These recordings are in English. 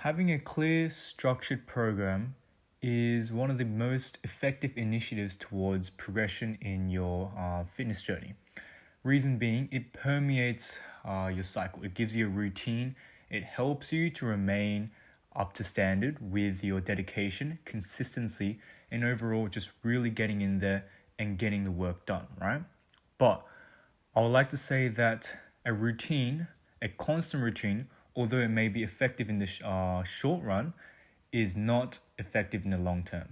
Having a clear, structured program is one of the most effective initiatives towards progression in your fitness journey. Reason being, it permeates your cycle. It gives you a routine. It helps you to remain up to standard with your dedication, consistency, and overall just really getting in there and getting the work done, right? But I would like to say that a constant routine, although it may be effective in the short run, is not effective in the long term.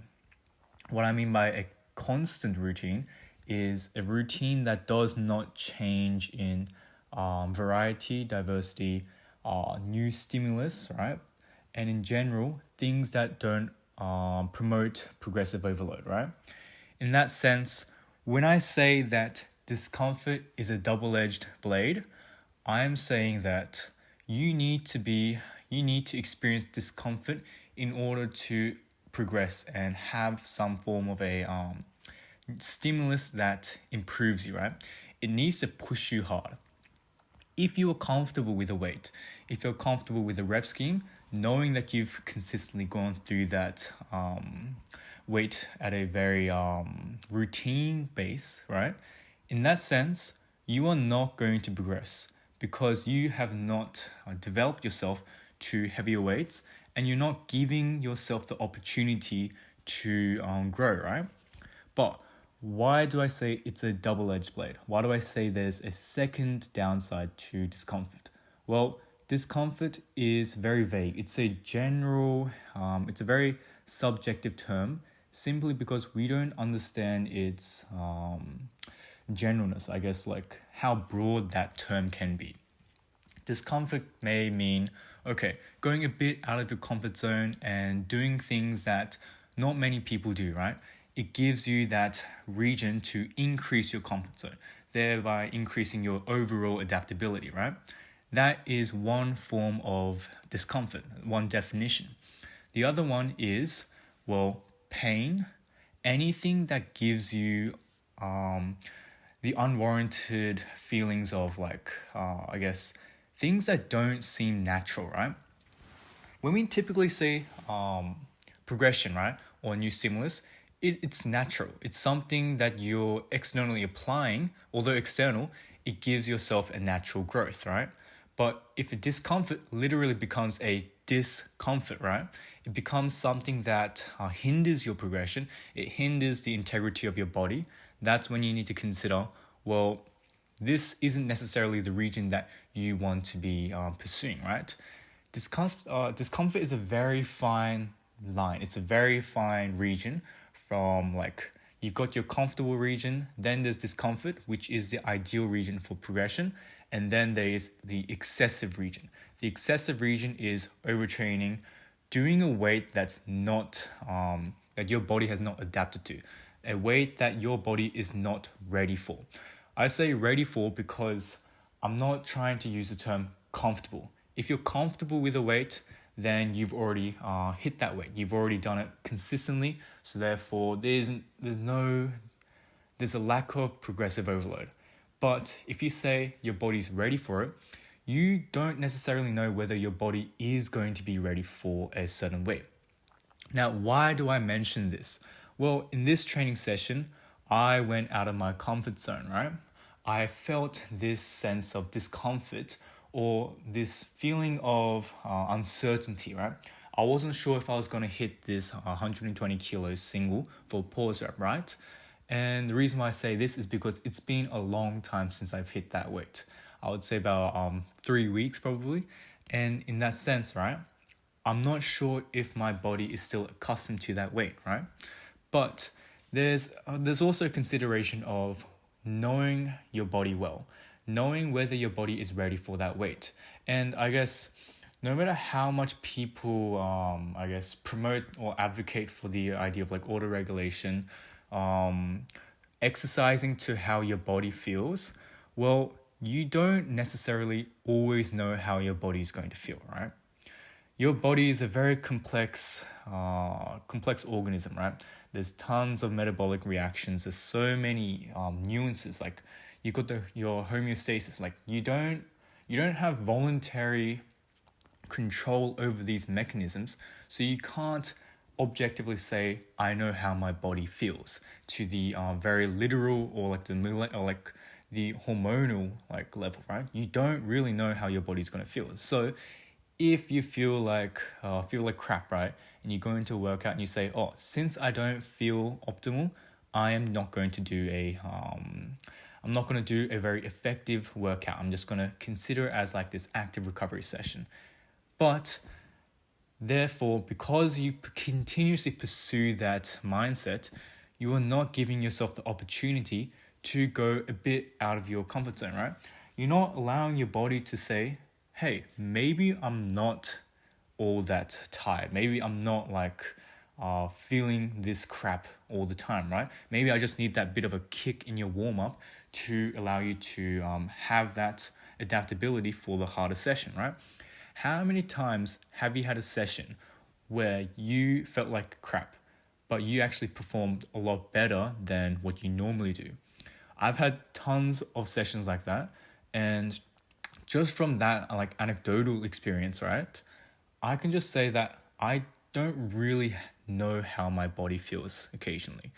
What I mean by a constant routine is a routine that does not change in variety, diversity, new stimulus, right? And in general, things that don't promote progressive overload, right? In that sense, when I say that discomfort is a double-edged blade, I am saying that you need to experience discomfort in order to progress and have some form of a stimulus that improves you, right? It needs to push you hard. If you are comfortable with a weight, if you're comfortable with a rep scheme, knowing that you've consistently gone through that weight at a very routine base, right? In that sense, you are not going to progress because you have not developed yourself to heavier weights and you're not giving yourself the opportunity to grow, right? But why do I say it's a double-edged blade? Why do I say there's a second downside to discomfort? Well, discomfort is very vague. It's a general, it's a very subjective term simply because we don't understand its generalness, I guess, like how broad that term can be. Discomfort may mean, okay, going a bit out of your comfort zone and doing things that not many people do, right? It gives you that region to increase your comfort zone, thereby increasing your overall adaptability, right? That is one form of discomfort, one definition. The other one is, well, pain, anything that gives you the unwarranted feelings of things that don't seem natural, right? When we typically say progression, right, or new stimulus, it's natural. It's something that you're externally applying, although external, it gives yourself a natural growth, right? But if a discomfort literally becomes a discomfort, right, it becomes something that hinders your progression, it hinders the integrity of your body, that's when you need to consider, well, this isn't necessarily the region that you want to be pursuing, right? Discomfort is a very fine line. It's a very fine region from you've got your comfortable region, then there's discomfort, which is the ideal region for progression, and then there is the excessive region. The excessive region is overtraining, doing a weight that's not, that your body has not adapted to, a weight that your body is not ready for. I say ready for because I'm not trying to use the term comfortable. If you're comfortable with a weight, then you've already hit that weight. You've already done it consistently. So therefore, there's a lack of progressive overload. But if you say your body's ready for it, you don't necessarily know whether your body is going to be ready for a certain weight. Now, why do I mention this? Well, in this training session, I went out of my comfort zone, right? I felt this sense of discomfort or this feeling of uncertainty, right? I wasn't sure if I was going to hit this 120 kilos single for pause rep, right? And the reason why I say this is because it's been a long time since I've hit that weight. I would say about 3 weeks probably. And in that sense, right, I'm not sure if my body is still accustomed to that weight, right? But there's also a consideration of knowing your body well, knowing whether your body is ready for that weight. And I guess no matter how much people, promote or advocate for the idea of auto-regulation, exercising to how your body feels, well, you don't necessarily always know how your body is going to feel, right? Your body is a very complex organism, right? There's tons of metabolic reactions. There's so many nuances. You got your homeostasis. You don't have voluntary control over these mechanisms, so you can't objectively say, I know how my body feels, to the very literal or like the hormonal like level, right? You don't really know how your body's going to feel. So if you feel like crap, right, and you go into a workout and you say, oh, since I don't feel optimal, I am not going to do I'm not going to do a very effective workout. I'm just going to consider it as like this active recovery session. But therefore, because you continuously pursue that mindset, you are not giving yourself the opportunity to go a bit out of your comfort zone, right? You're not allowing your body to say, hey, maybe I'm not all that tired. Maybe I'm not like feeling this crap all the time, right? Maybe I just need that bit of a kick in your warm up to allow you to have that adaptability for the harder session, right? How many times have you had a session where you felt like crap, but you actually performed a lot better than what you normally do? I've had tons of sessions like that, and just from that like anecdotal experience, right, I can just say that I don't really know how my body feels occasionally.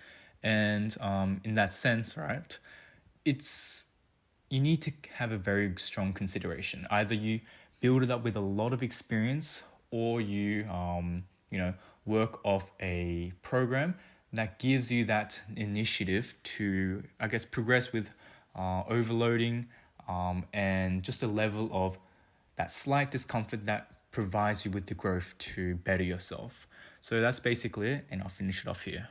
And in that sense, right, you need to have a very strong consideration. Either you build it up with a lot of experience, or you work off a program that gives you that initiative to, I guess, progress with overloading and just a level of that slight discomfort that provides you with the growth to better yourself. So that's basically it, and I'll finish it off here.